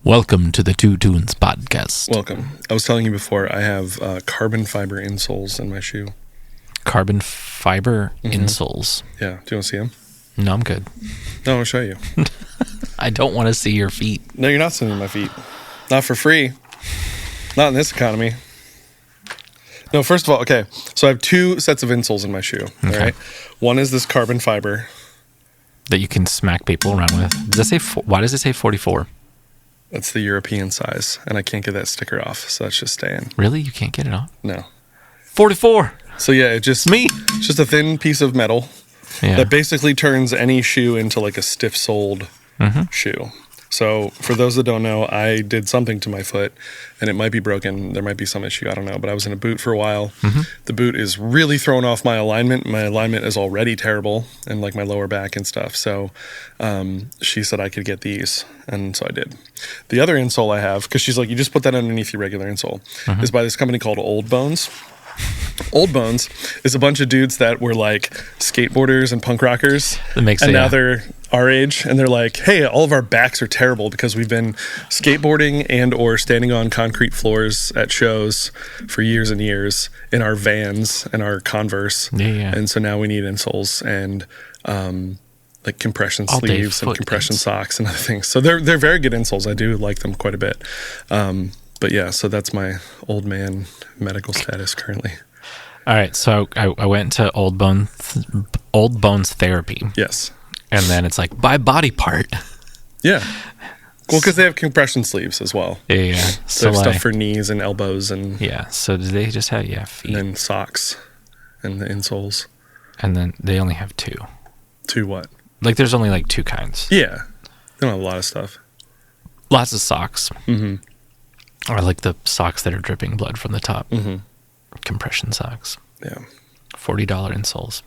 Welcome to the Two Tunes podcast. Welcome. I was telling you before, I have carbon fiber insoles in my shoe. Carbon fiber insoles. Yeah. Do you want to see them? No, I'm good. No, I'll show you. I don't want to see your feet. No, you're not seeing my feet. Not for free. Not in this economy. No, first of all, okay. So I have two sets of insoles in my shoe. Okay. All right. One is this carbon fiber that you can smack people around with. Does that say? Why does it say 44? That's the European size, and I can't get that sticker off, so that's just staying. Really? You can't get it off? No. 44. So yeah, it's just It's just a thin piece of metal that basically turns any shoe into like a stiff-soled shoe. So for those that don't know, I did something to my foot, and it might be broken. There might be some issue. I don't know. But I was in a boot for a while. The boot is really throwing off my alignment. My alignment is already terrible, and like my lower back and stuff. So she said I could get these, and so I did. The other insole I have, because she's like, you just put that underneath your regular insole, is by this company called Old Bones. Old Bones is a bunch of dudes that were like skateboarders and punk rockers, now they're our age, and they're like, hey, all of our backs are terrible because we've been skateboarding and or standing on concrete floors at shows for years and years in our Vans and our Converse, and so now we need insoles and like compression sleeves and compression socks and other things. So they're very good insoles. I do like them quite a bit. But yeah, so that's my old man medical status currently. All right, so I went to Old Bones therapy. Yes. And then it's like, by body part. Yeah. Well, because they have compression sleeves as well. Yeah. So they have stuff for knees and elbows and... Yeah, so do they just have, feet? And then socks and the insoles. And then they only have two. Two what? Like there's only like two kinds. Yeah. They don't have a lot of stuff. Lots of socks. Or like the socks that are dripping blood from the top. Compression socks. Yeah. $40 insoles.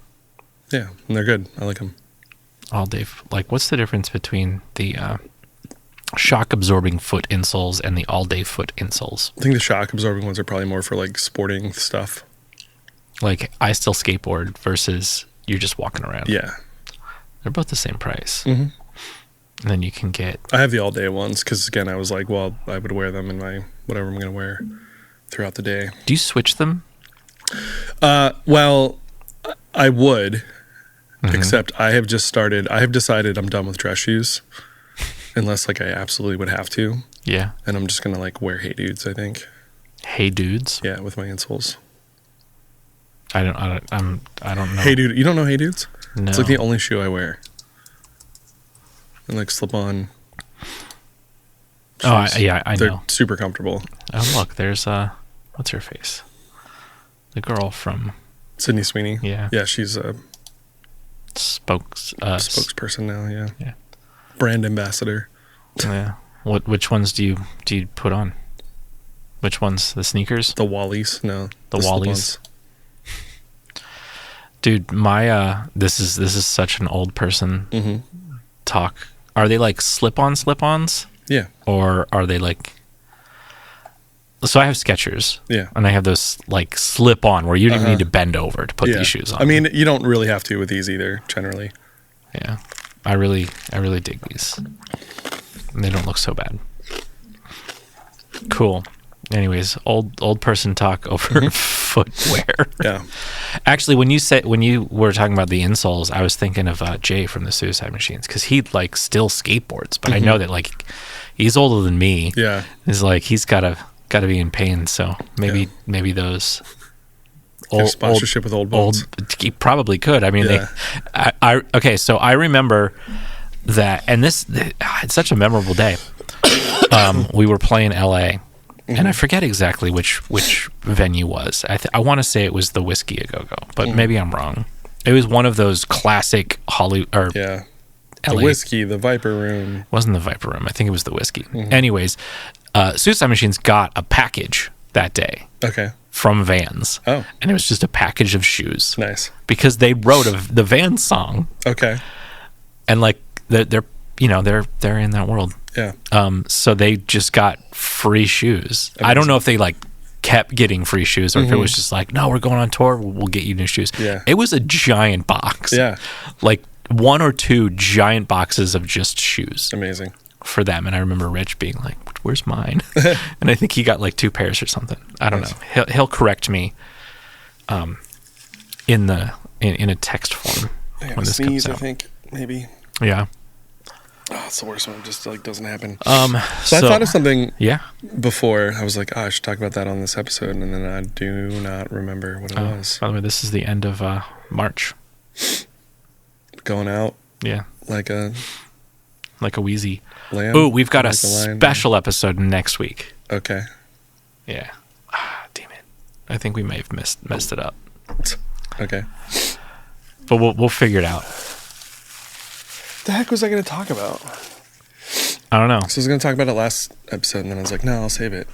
Yeah, and they're good. I like them. All day. Like, what's the difference between the shock-absorbing foot insoles and the all-day foot insoles? I think the shock-absorbing ones are probably more for like sporting stuff. Like, I still skateboard versus you're just walking around. Yeah. They're both the same price. And then you can get... I have the all-day ones because, again, I was like, well, I would wear them in my whatever I'm going to wear throughout the day. Do you switch them? Well, I would, except I have decided I'm done with dress shoes unless like I absolutely would have to. Yeah. And I'm just going to like wear Hey Dudes, I think. Hey Dudes? Yeah, with my insoles. I don't know. Hey Dude, you don't know Hey Dudes? No. It's like the only shoe I wear. And like slip on. Oh, I know. They're super comfortable. Oh, look, there's what's her face? The girl from Sydney Sweeney. Yeah. Yeah, she's a spokesperson now, yeah. Brand ambassador. Yeah. Which ones do you put on? Which ones? The sneakers? The Wallies? No. The Wallies. Dude, my this is such an old person talk. Are they like slip-ons? Yeah. Or are they like... So I have Skechers. Yeah. And I have those like slip-on where you don't even need to bend over to put these shoes on. I mean, you don't really have to with these either, generally. Yeah. I really dig these. And they don't look so bad. Cool. Anyways, old person talk over footwear. Yeah. Actually, when you were talking about the insoles, I was thinking of Jay from the Suicide Machines because he like still skateboards, but I know that like he's older than me. Yeah. It's like he's gotta be in pain. So maybe those sponsorship with Old Bones. He probably could. I mean, okay. So I remember that, and it's such a memorable day. We were playing LA. And I forget exactly which venue was. I want to say it was the Whiskey A Go-Go, but maybe I'm wrong. It was one of those classic Hollywood or the LA. Whiskey, the Viper Room. It wasn't the Viper Room. I think it was the Whiskey. Anyways, Suicide Machines got a package that day. Okay. From Vans. Oh. And it was just a package of shoes. Nice. Because they wrote the Vans song. Okay. And like they're in that world. Yeah. So they just got free shoes. Amazing. I don't know if they like kept getting free shoes or if it was just like, no, we're going on tour, we'll get you new shoes. Yeah. It was a giant box. Yeah. Like 1 or 2 giant boxes of just shoes. Amazing. For them. And I remember Rich being like, where's mine? And I think he got like 2 pairs or something. I don't know. He'll correct me in a text form when this comes out. I think maybe. Yeah. Oh, it's the worst one. It just like doesn't happen. So I thought of something. Yeah. Before I was like, I should talk about that on this episode, and then I do not remember what it was. By the way, this is the end of March. Going out. Yeah. Like a wheezy lamb. Ooh, we've got like a special episode next week. Okay. Yeah. Damn it. I think we may have messed it up. Okay. But we'll figure it out. The heck was I going to talk about? I don't know. So I was going to talk about it last episode, and then I was like, no, I'll save it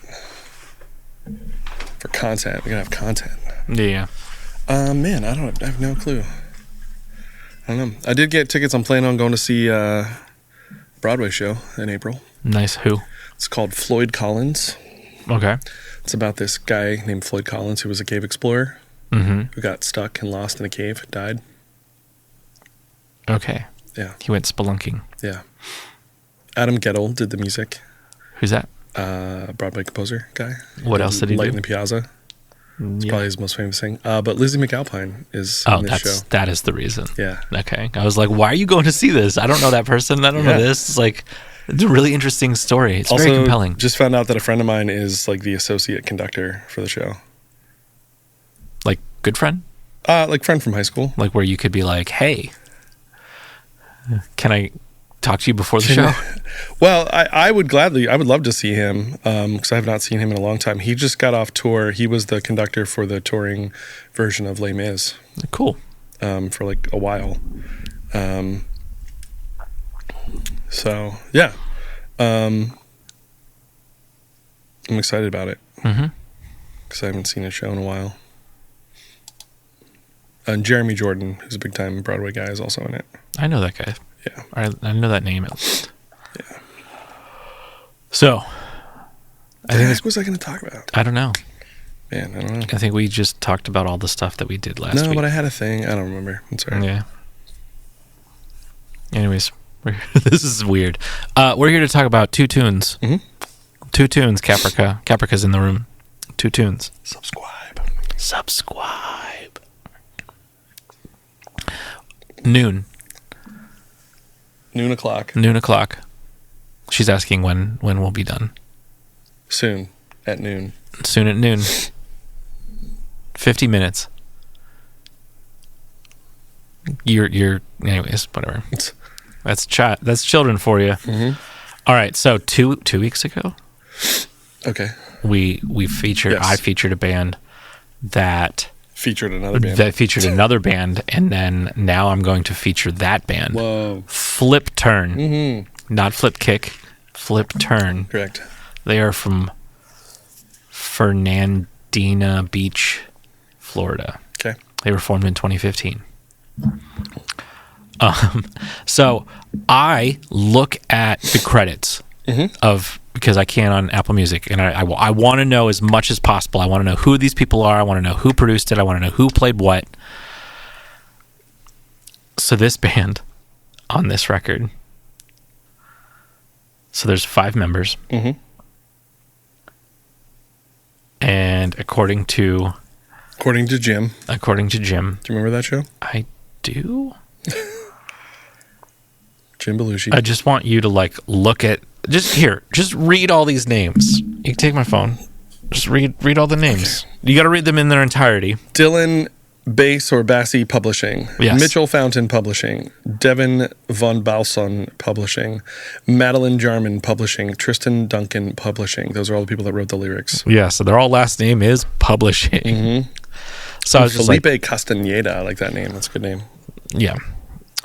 for content. We're going to have content. Yeah. Man, I have no clue. I don't know. I did get tickets. I'm planning on going to see a Broadway show in April. Nice. Who? It's called Floyd Collins. Okay. It's about this guy named Floyd Collins who was a cave explorer who got stuck and lost in a cave, died. Okay. Yeah. He went spelunking. Yeah. Adam Gettle did the music. Who's that? Broadway composer guy. What else did he Light do? in the Piazza. It's probably his most famous thing. But Lizzie McAlpine is in this show. That is the reason. Yeah. Okay. I was like, why are you going to see this? I don't know that person. I don't know this. It's like, it's a really interesting story. It's also very compelling. Just found out that a friend of mine is like the associate conductor for the show. Like, good friend? Like friend from high school. Like where you could be like, hey, can I talk to you before the show? Well, I would love to see him because I have not seen him in a long time. He just got off tour. He was the conductor for the touring version of Les Mis. Cool. For like a while. So, yeah. I'm excited about it. Because I haven't seen a show in a while. And Jeremy Jordan, who's a big time Broadway guy, is also in it. I know that guy. Yeah. I know that name at least. Yeah. So, what was I going to talk about? I don't know. Man, I don't know. I think we just talked about all the stuff that we did last week. No, but I had a thing. I don't remember. I'm sorry. Yeah. Anyways, this is weird. We're here to talk about 2 tunes. 2 tunes, Caprica. Caprica's in the room. 2 tunes. Subscribe. Noon o'clock. She's asking when we'll be done. Soon at noon. 50 minutes. You're anyways, whatever. That's children for you. All right, so 2 weeks ago. Okay. We featured. Yes. I featured a band that featured another band, and then now I'm going to feature that band. Whoa. Flipturn. Not Flip Kick. Flipturn. Correct. They are from Fernandina Beach, Florida. Okay. They were formed in 2015. So I look at the credits because I can on Apple Music, and I want to know as much as possible. I want to know who these people are. I want to know who produced it. I want to know who played what. So this band on this record, so there's 5 members. And according to Jim. Do you remember that show? I do. Jim Belushi. I just want you to look at just read all these names. You can take my phone. Just read all the names. Okay. You got to read them in their entirety. Dylan Bass or Bassi Publishing. Yes. Mitchell Fountain Publishing. Devin von Balson Publishing. Madeline Jarman Publishing. Tristan Duncan Publishing. Those are all the people that wrote the lyrics. Yeah, so their all last name is Publishing. So I was just Felipe Castaneda. I like that name. That's a good name. Yeah.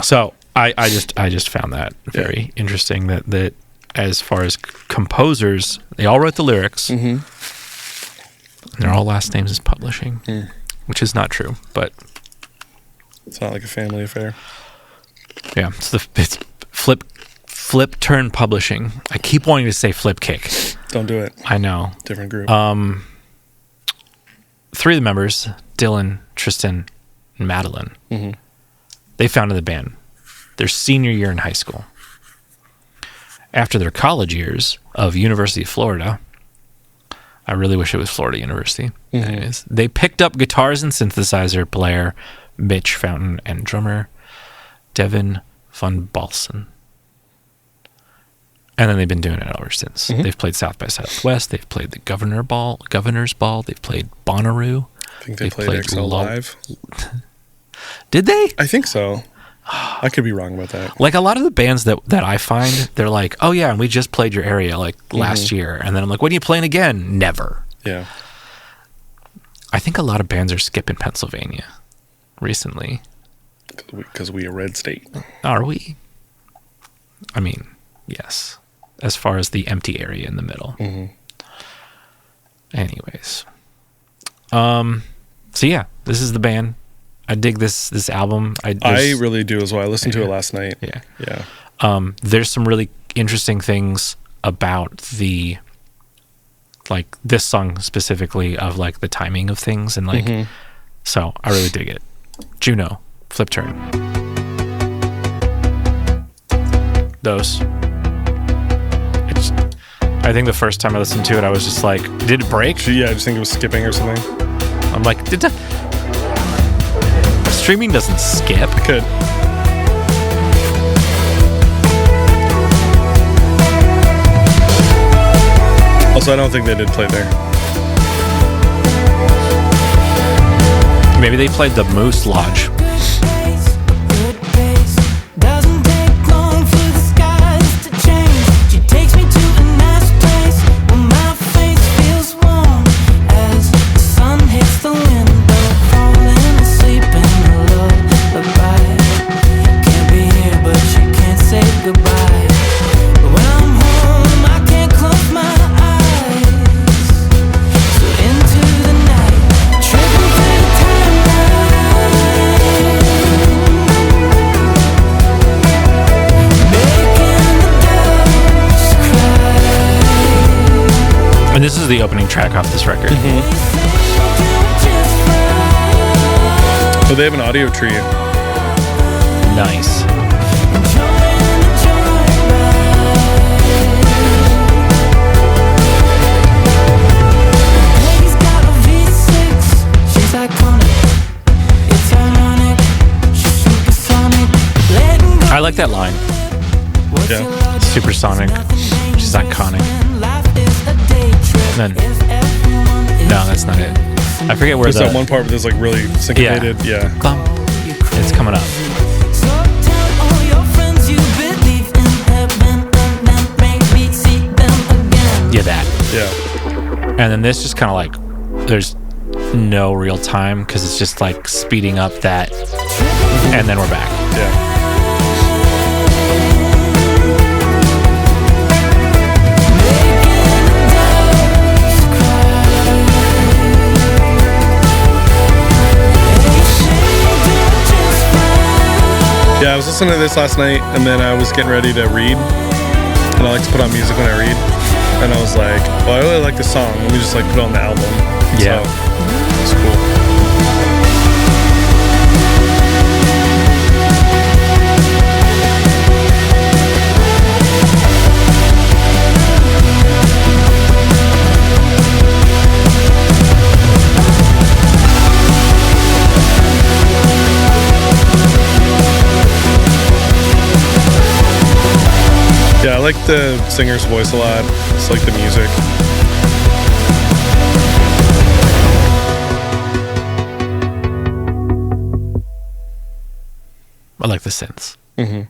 So I just found that very interesting that as far as composers, they all wrote the lyrics. And their all last names is Publishing. Which is not true, but it's not like a family affair. Yeah, it's Flipturn Publishing. I keep wanting to say Flip Kick. Don't do it. I know. Different group. 3 of the members, Dylan, Tristan, and Madeline, they founded the band their senior year in high school. after their college years of University of Florida. I really wish it was Florida University. Anyways, they picked up guitars and synthesizer player Mitch Fountain and drummer Devin Van Balsen. And then they've been doing it ever since. They've played South by Southwest. They've played the Governor's Ball. They've played Bonnaroo. I think they played XL Live. Did they? I think so. I could be wrong about that. Like a lot of the bands that I find, they're like, oh yeah, and we just played your area like last year. And then I'm like, when are you playing again? Never. Yeah. I think a lot of bands are skipping Pennsylvania recently. Because we a red state. Are we? I mean, yes. As far as the empty area in the middle. Anyways. So yeah, this is the band. I dig this album. I really do as well. I listened to it last night. Yeah. There's some really interesting things about the, like this song specifically, of like the timing of things and like, so I really dig it. Juno, Flipturn. Those. I think the first time I listened to it, I was just like, did it break? Yeah, I just think it was skipping or something. I'm like, streaming doesn't skip. It could. Also, I don't think they did play there. Maybe they played the Moose Lodge. And this is the opening track off this record. Oh, they have an audio tree. Nice. I like that line. Yeah. Supersonic. She's iconic. Then, no, that's not it. I forget where that one part where there's like really syncopated. Yeah. Bump. It's coming up. Yeah, that. Yeah. And then this just kind of like, there's no real time because it's just like speeding up that, and then we're back. Yeah. Yeah, I was listening to this last night, and then I was getting ready to read, and I like to put on music when I read, and I was like, well, I really like this song, let me just like put it on the album. Yeah. So, it's cool. Yeah, I like the singer's voice a lot. It's like the music. I like the synths. Yeah,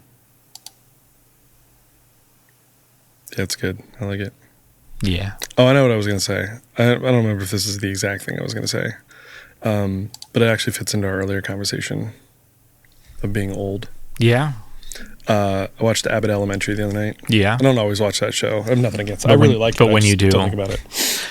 it's good. I like it. Yeah. Oh, I know what I was going to say. I don't remember if this is the exact thing I was going to say. But it actually fits into our earlier conversation of being old. Yeah. I watched Abbott Elementary the other night. Yeah. I don't always watch that show. I have nothing against it. I really like it. But when you do, don't think about it.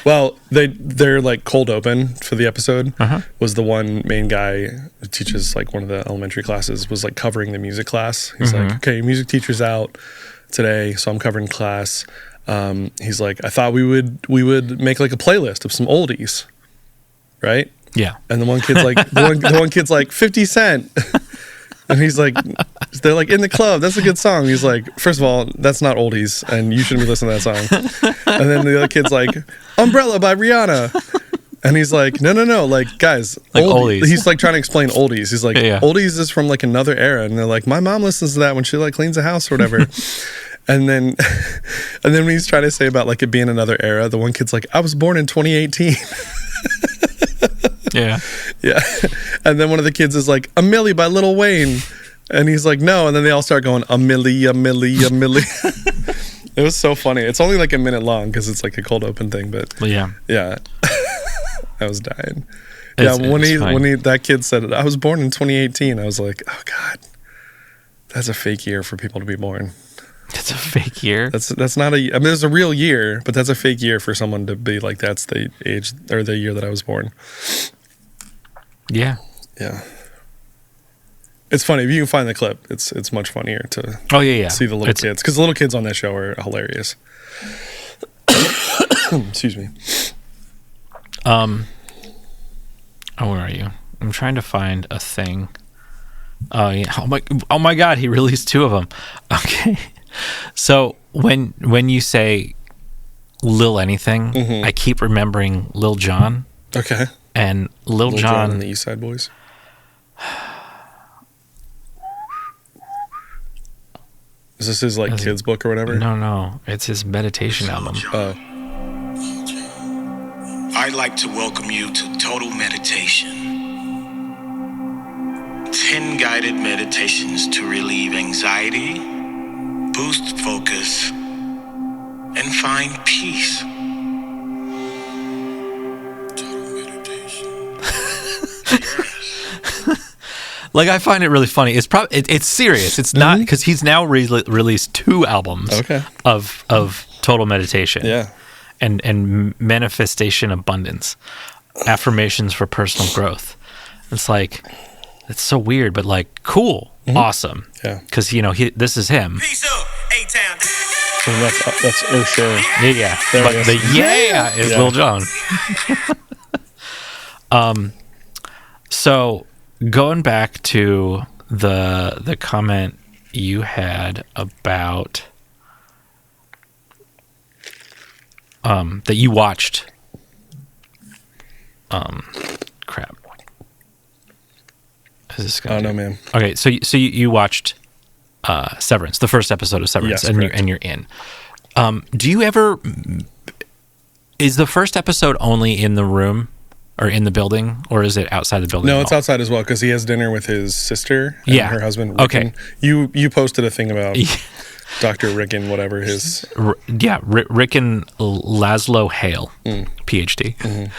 Well, they're like cold open for the episode. Was the one main guy who teaches like one of the elementary classes was like covering the music class. He's like, okay, music teacher's out today, so I'm covering class. He's like, I thought we would make like a playlist of some oldies, right? Yeah. And the one kid's like, the one kid's like 50 Cent. And he's like, they're like, in the club, that's a good song. He's like, first of all, that's not oldies, and you shouldn't be listening to that song. And then the other kid's like, Umbrella by Rihanna. And he's like, no, like, guys, like oldies. He's like trying to explain oldies. He's like, oldies is from like another era. And they're like, my mom listens to that when she like cleans the house or whatever. And then when he's trying to say about like it being another era, the one kid's like, I was born in 2018. Yeah. And then one of the kids is like, A Milli by Lil Wayne. And he's like, no. And then they all start going, A Milli. It was so funny. It's only like a minute long because it's like a cold open thing. But yeah. I was dying. When that kid said, I was born in 2018, I was like, oh God, that's a fake year for people to be born. It's a fake year? That's not I mean, it's a real year, but that's a fake year for someone to be like, that's the age or the year that I was born. Yeah. It's funny. If you can find the clip, it's much funnier to see the little kids. Because the little kids on that show are hilarious. Excuse me. Where are you? I'm trying to find a thing. Oh yeah. Oh my God, he released 2 of them. Okay. So when you say Lil anything, I keep remembering Lil Jon. Okay. And Lil Jon and the East Side Boys. Is this his like kids book or whatever? No. It's his meditation album. I'd like to welcome you to Total Meditation. 10 guided meditations to relieve anxiety, boost focus, and find peace. Total meditation. Like, I find it really funny. It's serious. It's not, because he's now released 2 albums of Total Meditation. Yeah. And Manifestation Abundance. Affirmations for Personal Growth. It's like, it's so weird, but like, cool. Awesome. Yeah. Because, this is him. Peace up, A-Town. So that's O'Shea. Yeah. But the is Lil Jon. So going back to the comment you had about that you watched crap. Is this gonna no, man. Okay, so you watched Severance, the first episode of Severance, yes, and you're in. Do you ever, is the first episode only in the room or in the building, or is it outside the building? No, it's outside as well, because he has dinner with his sister and her husband, Rickon. Okay. You posted a thing about Dr. Rickon, whatever his... Rickon Laszlo Hale, PhD. Mm-hmm.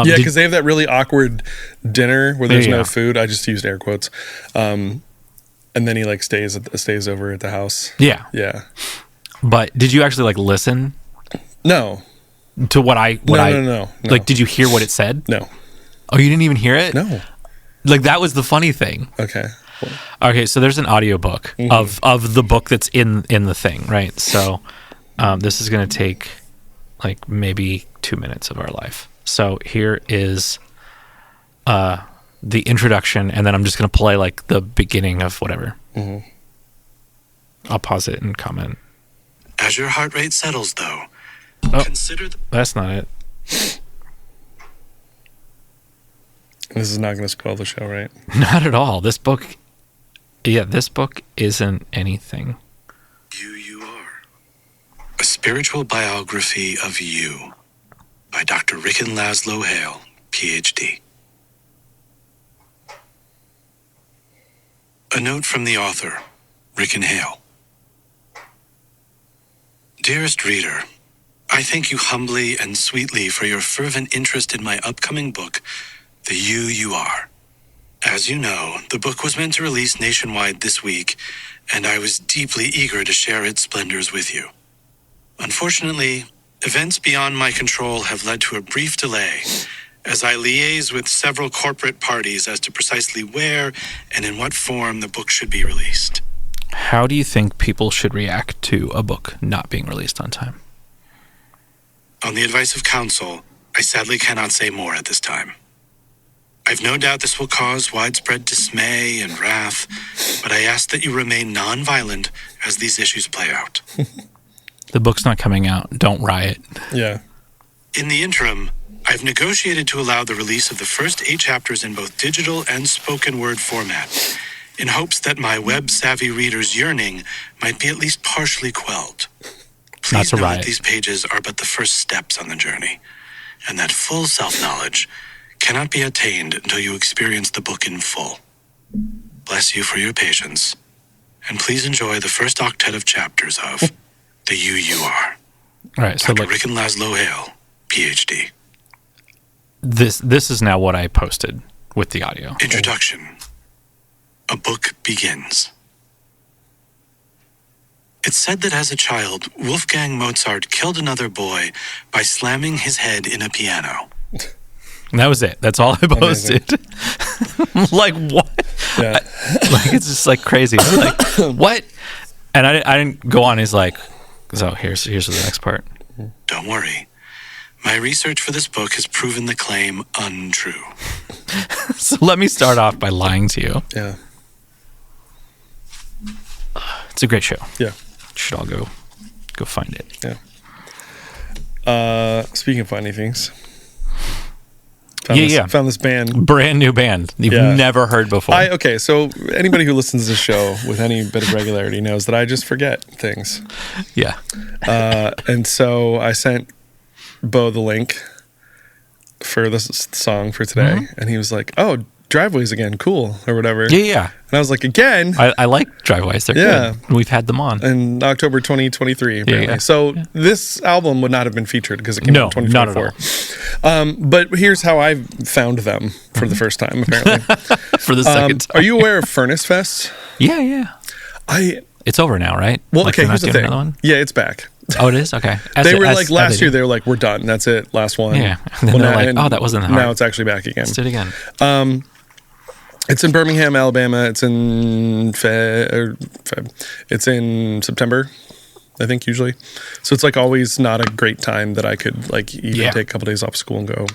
Because they have that really awkward dinner where there's no food. I just used air quotes. And then he like stays over at the house. Yeah. But did you actually like listen? No. To what I No. Like, did you hear what it said? No. Oh, you didn't even hear it? No. Like, that was the funny thing. Okay. Cool. Okay, so there's an audiobook of the book that's in the thing, right? So this is going to take like maybe 2 minutes of our life. So here is the introduction, and then I'm just going to play like the beginning of whatever. Mm-hmm. I'll pause it and comment. As your heart rate settles, though, consider that's not it. This is not going to spoil the show, right? Not at all. This book isn't anything. You are. A spiritual biography of you by Dr. Rickon Laszlo Hale, PhD. A note from the author, Rickon Hale. Dearest reader, I thank you humbly and sweetly for your fervent interest in my upcoming book, The You Are. As you know, the book was meant to release nationwide this week, and I was deeply eager to share its splendors with you. Unfortunately, events beyond my control have led to a brief delay, as I liaise with several corporate parties as to precisely where and in what form the book should be released. How do you think people should react to a book not being released on time? On the advice of counsel, I sadly cannot say more at this time. I've no doubt this will cause widespread dismay and wrath, but I ask that you remain non-violent as these issues play out. The book's not coming out. Don't riot. Yeah. In the interim, I've negotiated to allow the release of the first 8 chapters in both digital and spoken word format, in hopes that my web-savvy readers' yearning might be at least partially quelled. Please know that these pages are but the first steps on the journey, and that full self-knowledge cannot be attained until you experience the book in full. Bless you for your patience, and please enjoy the first octet of chapters of The You Are. All right, so Dr. Rick and Laszlo Hale, PhD. This is now what I posted with the audio. Introduction. A book begins. It's said that as a child, Wolfgang Mozart killed another boy by slamming his head in a piano. And that was it. That's all I posted. Like, what? Yeah. Like, it's just like crazy. It's like, what? And I didn't go on. He's like, so here's the next part. Don't worry. My research for this book has proven the claim untrue. So let me start off by lying to you. Yeah. It's a great show. Yeah. You should all go find it. Yeah. Speaking of finding things. Found this band. Brand new band you've never heard before. Okay, so anybody who listens to this show with any bit of regularity knows that I just forget things. Yeah. And so I sent Bo the link for this song for today, and he was like, "Oh, Driveways again, cool," or whatever. Yeah. And I was like, "Again?" I like Driveways. They're good. We've had them on in October 2023. Apparently. Yeah. So this album would not have been featured because it came out in 2024. Not at all. But here's how I found them for the first time. Apparently, for the second time. Are you aware of Furnace Fest? Yeah. It's over now, right? Well, okay. Here's the thing. Yeah, it's back. Oh, it is? Okay. They were like last year. They were like, "We're done. That's it. Last one." Yeah. And then they're like, "Oh, that wasn't hard." Now it's actually back again. Let's do it again. It's in Birmingham, Alabama. It's in It's in September, I think, usually. So it's like always not a great time that I could like even take a couple days off school and go.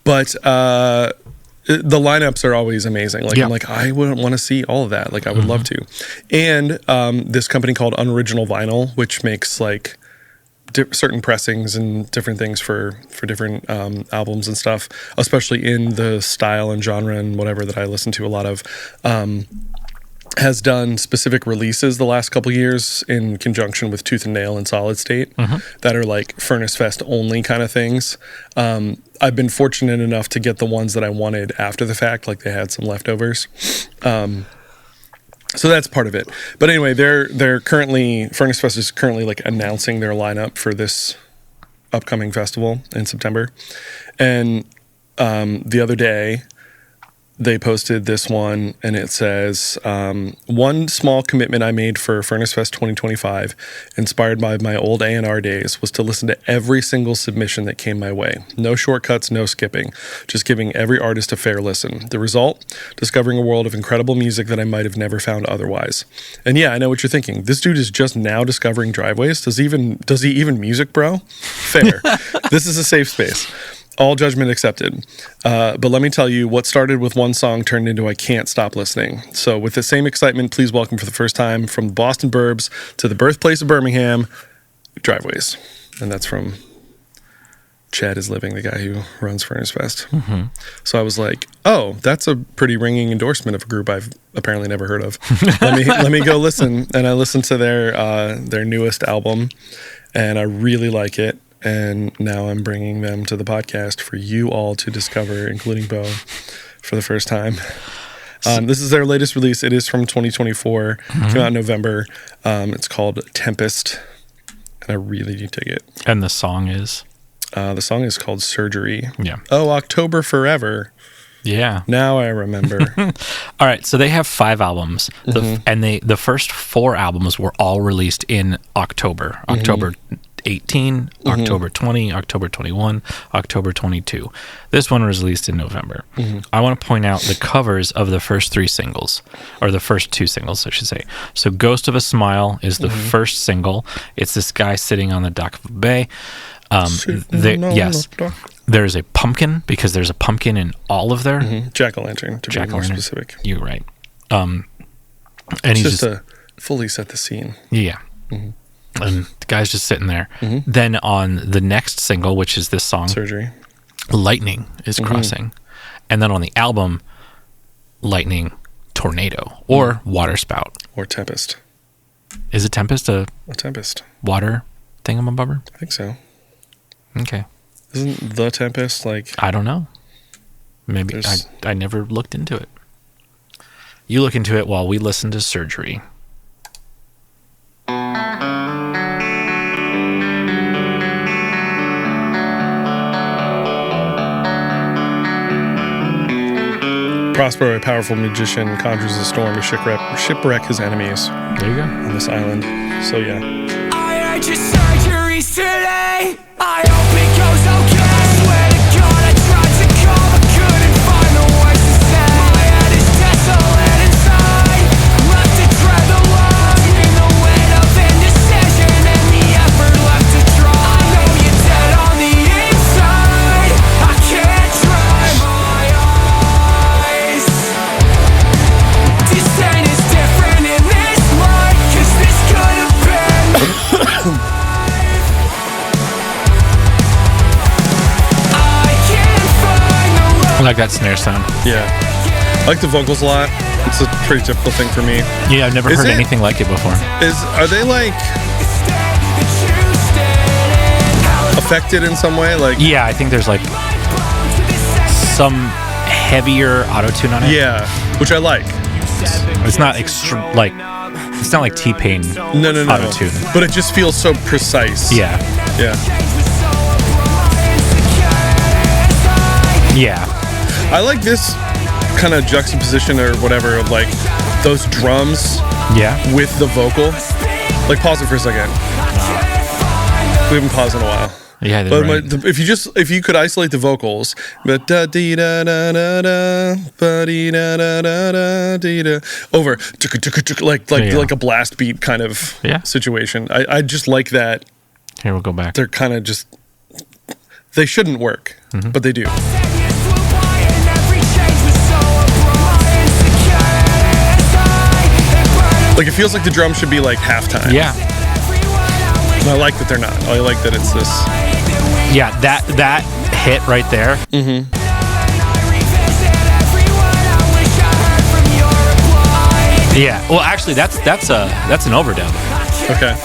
But the lineups are always amazing. Like I'm like, I would want to see all of that. Like I would love to. And this company called Unoriginal Vinyl, which makes like certain pressings and different things for different albums and stuff, especially in the style and genre and whatever that I listen to a lot of, has done specific releases the last couple years in conjunction with Tooth and Nail and Solid State that are like Furnace Fest only kind of things. I've been fortunate enough to get the ones that I wanted after the fact, like they had some leftovers. So that's part of it. But anyway, they're currently, Furnace Fest is currently like announcing their lineup for this upcoming festival in September. And the other day they posted this one, and it says, one small commitment I made for Furnace Fest 2025, inspired by my old A&R days, was to listen to every single submission that came my way. No shortcuts, no skipping, just giving every artist a fair listen. The result? Discovering a world of incredible music that I might have never found otherwise. And yeah, I know what you're thinking. This dude is just now discovering Driveways? Does he even music, bro? Fair. This is a safe space. All judgment accepted. But let me tell you, what started with one song turned into I can't stop listening. So with the same excitement, please welcome for the first time from the Boston Burbs to the birthplace of Birmingham, Driveways. And that's from Chad is Living, the guy who runs Furnace Fest. So I was like, oh, that's a pretty ringing endorsement of a group I've apparently never heard of. Let me go listen. And I listened to their newest album, and I really like it. And now I'm bringing them to the podcast for you all to discover, including Bo, for the first time. This is their latest release. It is from 2024. Came out in November. It's called Tempest, and I really do dig it. And the song is? The song is called Surgery. Yeah. Oh, October Forever. Yeah. Now I remember. All right. So they have 5 albums, and the first 4 albums were all released in October. October 18, October 20, October 21, October 22. This one was released in November. I want to point out the covers of the first 3 singles, or the first 2 singles, I should say. So Ghost of a Smile is the first single. It's this guy sitting on the dock of a bay. Yes. there's a pumpkin, because there's a pumpkin in all of their jack-o'-lantern, to be more specific. You're right. And it's he's just to fully set the scene. Yeah. And the guy's just sitting there. Then on the next single, which is this song, Surgery, lightning is crossing. And then on the album, lightning, tornado, or water spout. Or tempest. Is a tempest a tempest? Water thingamabobber? I think so. Okay. Isn't the tempest like... I don't know. Maybe. I never looked into it. You look into it while we listen to Surgery. Prospero, a powerful magician, conjures a storm to shipwreck his enemies. There you go. On this island. So, yeah. I heard your surgeries today. I hope it goes okay. I swear to God, I tried to call, but couldn't find the words to say. My head is desolate inside. Left to tread the line in the weight of indecision and the effort left to try. I know you're dead on the inside. I can't dry my eyes. Disdain is different in this light, 'cause this could have been. I like that snare sound. Yeah. I like the vocals a lot. It's a pretty typical thing for me. Yeah, I've never heard anything like it before. Are they like affected in some way? Like, yeah, I think there's like some heavier auto-tune on it. Yeah, which I like. It's not extreme, like it's not like T-Pain no. auto-tune. But it just feels so precise. Yeah. Yeah. Yeah. I like this kind of juxtaposition or whatever of like those drums with the vocal. Like, pause it for a second. We haven't paused in a while. Yeah, but right. if you could isolate the vocals, but over like a blast beat kind of situation. I just like that. Here, we'll go back. They're kind of just, they shouldn't work, but they do. Like, it feels like the drums should be like halftime. Yeah. And I like that they're not. I like that it's this. Yeah, that hit right there. Yeah. Well, actually, that's an overdub. Okay.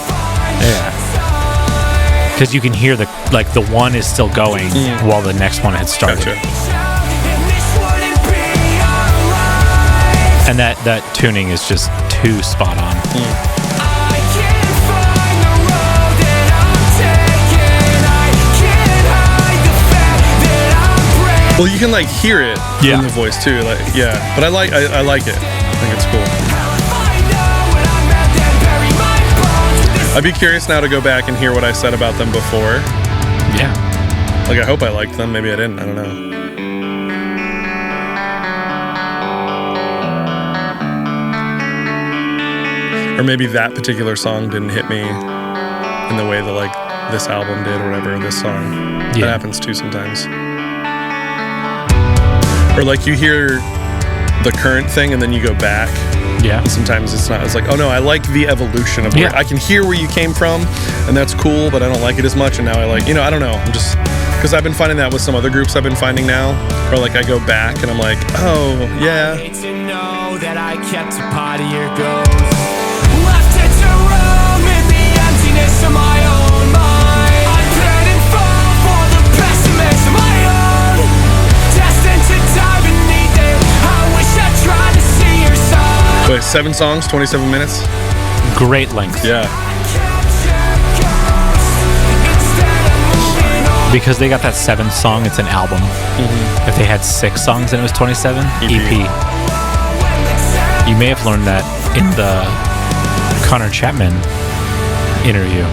Yeah. Because you can hear the one is still going while the next one had started. Gotcha. And that tuning is just too spot on. Well, you can like hear it in the voice too. Like, yeah, but I like it. I think it's cool. I'd be curious now to go back and hear what I said about them before. Yeah. Like, I hope I liked them. Maybe I didn't. I don't know. Or maybe that particular song didn't hit me in the way that like this album did or whatever, this song. That happens too sometimes. Or like you hear the current thing and then you go back. Yeah. And sometimes it's not. It's like, oh no, I like the evolution of where I can hear where you came from, and that's cool, but I don't like it as much. And now I like, I don't know. I'm just, because I've been finding that with some other groups I've been finding now, or like I go back and I'm like, oh yeah. I hate to know that I kept a part of your ghost. Left it to roam in the emptiness of my own mind. I plan and fall for the pessimist of my own. Destined to die beneath it. I wish I tried to see your side. Wait, 7 songs, 27 minutes? Great length. Yeah. Because they got that 7th song, it's an album. If they had 6 songs and it was 27, EP. You may have learned that in the Connor Chapman interview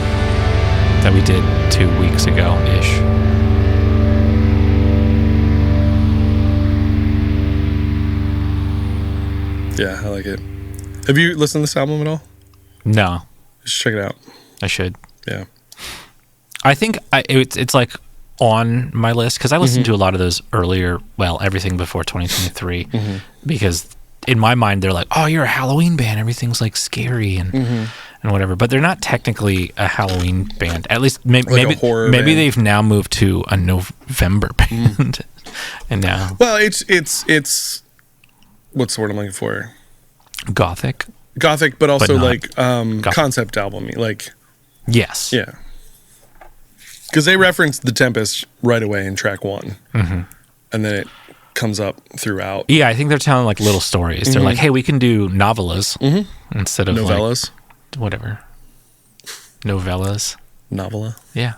that we did 2 weeks ago-ish. Yeah, I like it. Have you listened to this album at all? No. Just check it out. I should. Yeah. I think it's like on my list because I listened to a lot of those earlier, well, everything before 2023, because in my mind they're like, oh, you're a Halloween band, everything's like scary and whatever, but they're not technically a Halloween band. At least maybe band. They've now moved to a November band. And now, well, it's what's the word I'm looking for? Gothic, but also but like concept album, like yes, yeah. Because they referenced The Tempest right away in track 1, and then it comes up throughout. Yeah, I think they're telling like little stories. They're like, hey, we can do novellas instead of novellas, like, whatever. Novellas. Novella. Yeah,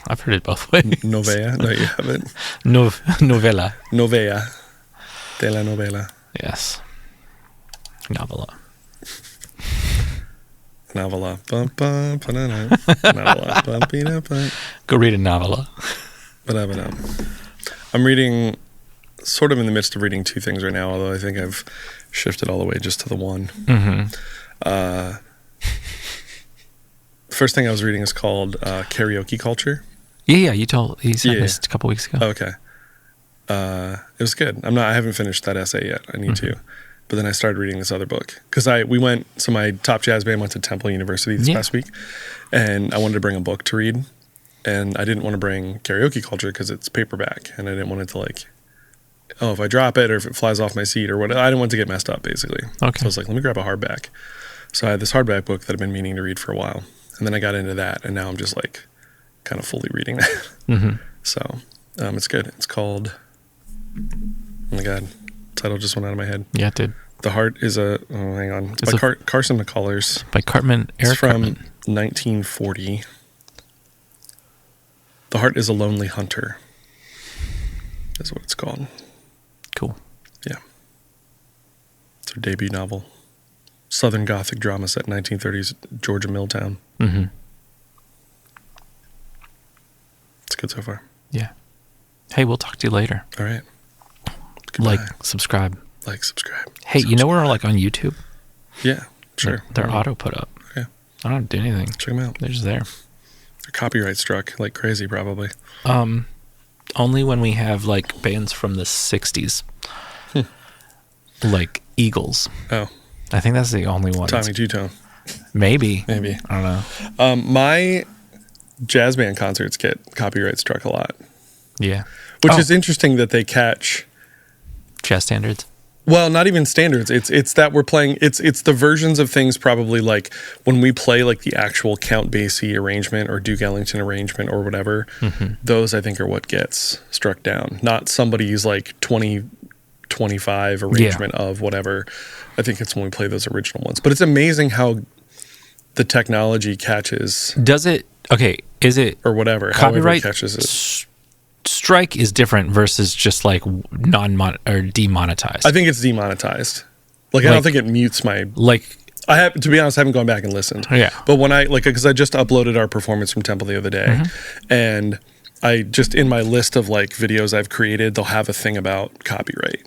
I've heard it both ways. Novella. No, you haven't. Novella. Novella. De la novela. Yes. Novella. Novella. Bum, bum, ba-da-da. Novella. Bum, be-da, bum. Go read a novella. Ba-da-ba-da. I'm reading, sort of in the midst of reading 2 things right now, although I think I've shifted all the way just to the one. First thing I was reading is called Karaoke Culture. Yeah, you said this a couple weeks ago. Okay. It was good. I haven't finished that essay yet. I need to. But then I started reading this other book because my top jazz band went to Temple University this past week, and I wanted to bring a book to read, and I didn't want to bring Karaoke Culture because it's paperback, and I didn't want it to like, if I drop it or if it flies off my seat or whatever, I didn't want it to get messed up basically. Okay. So I was like, let me grab a hardback. So I had this hardback book that I've been meaning to read for a while, and then I got into that, and now I'm just like kind of fully reading that. So it's good. It's called, oh my God, title just went out of my head. Yeah, it did. The Heart is hang on. It's by Carson McCullers. By Cartman, Eric It's from Cartman. 1940. The Heart is a Lonely Hunter. That's what it's called. Cool. Yeah. It's her debut novel. Southern Gothic drama set in 1930s Georgia Milltown. It's good so far. Yeah. Hey, we'll talk to you later. All right. Goodbye. Subscribe. Subscribe. Hey, you know we're like on YouTube? Yeah, sure. They're auto put up. Okay. I don't do anything. Check them out. They're just there. They're copyright struck like crazy, probably. Only when we have like bands from the 60s. Like Eagles. Oh. I think that's the only one. Tommy Two-Tone. Maybe. I don't know. My jazz band concerts get copyright struck a lot. Yeah. Which is interesting that they catch jazz standards. Well, not even standards. It's that we're playing. It's the versions of things probably like when we play like the actual Count Basie arrangement or Duke Ellington arrangement or whatever. Those I think are what gets struck down. Not somebody's like 2025 arrangement of whatever. I think it's when we play those original ones. But it's amazing how the technology catches. Does it? Okay. Is it or whatever? Copyright catches it. Strike is different versus just like or demonetized. I think it's demonetized. Like I don't think it mutes my I have to be honest, I haven't gone back and listened. Yeah. But when because I just uploaded our performance from Temple the other day, and I just in my list of like videos I've created, they'll have a thing about copyright.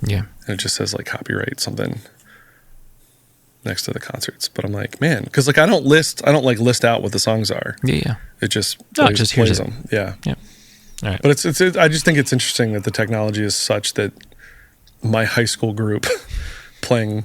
Yeah. And it just says like copyright something next to the concerts. But I'm like, man, because like I don't list out what the songs are. Yeah. It just plays them. Yeah. Yeah. All right. But it's I just think it's interesting that the technology is such that my high school group playing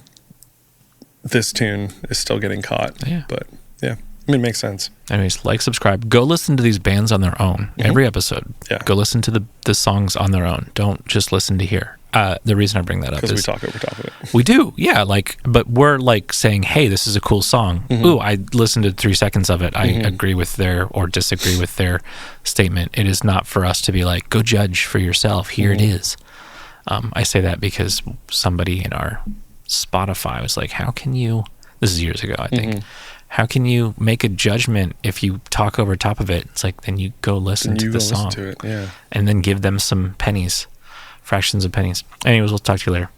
this tune is still getting caught. Yeah. But yeah, I mean, it makes sense. Anyways, subscribe. Go listen to these bands on their own. Every episode. Yeah. Go listen to the songs on their own. Don't just listen to here. The reason I bring that up is because we talk over top of it. We do, yeah. But we're like saying, "Hey, this is a cool song." Ooh, I listened to 3 seconds of it. I agree with or disagree with their statement. It is not for us to be like, "Go judge for yourself." Here it is. I say that because somebody in our Spotify was like, "How can you?" This is years ago, I think. How can you make a judgment if you talk over top of it? It's like then you go listen to the song, listen to it, yeah, and then give them some pennies. Fractions of pennies. Anyways, we'll talk to you later.